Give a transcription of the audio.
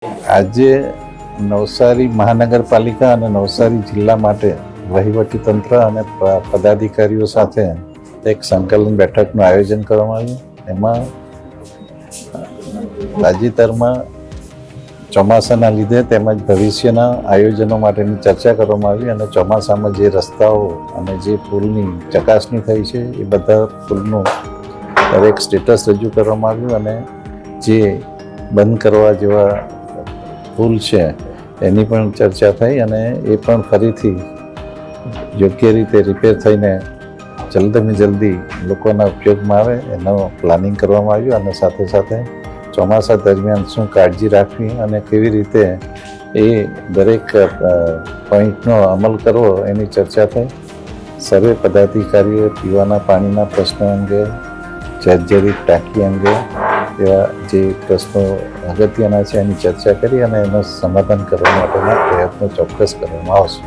આજે નવસારી મહાનગરપાલિકા અને નવસારી જિલ્લા માટે વહીવટીતંત્ર અને પદાધિકારીઓ સાથે એક સંકલન બેઠકનું આયોજન કરવામાં આવ્યું. એમાં તાજેતરમાં ચોમાસાના લીધે તેમજ ભવિષ્યના આયોજનો માટેની ચર્ચા કરવામાં આવી અને ચોમાસામાં જે રસ્તાઓ અને જે પુલની ચકાસણી થઈ છે એ બધા પુલનું દરેક સ્ટેટસ રજૂ કરવામાં આવ્યું અને જે બંધ કરવા જેવા પુલ છે એની પણ ચર્ચા થઈ અને એ પણ ફરીથી યોગ્ય રીતે રિપેર થઈને જલ્દીમાં જલ્દી લોકોના ઉપયોગમાં આવે એનું પ્લાનિંગ કરવામાં આવ્યું અને સાથે સાથે ચોમાસા દરમિયાન શું કાળજી રાખવી અને કેવી રીતે એ દરેક પોઈન્ટનો અમલ કરવો એની ચર્ચા થઈ. સર્વે પદાધિકારીઓએ પીવાના પાણીના પ્રશ્નો અંગે, જર્જરિત ટાંકી અંગે એવા જે પ્રશ્નો અગત્યના છે એની ચર્ચા કરી અને એનું સમાધાન કરવા માટેના પ્રયત્નો ચોક્કસ કરવામાં આવશે.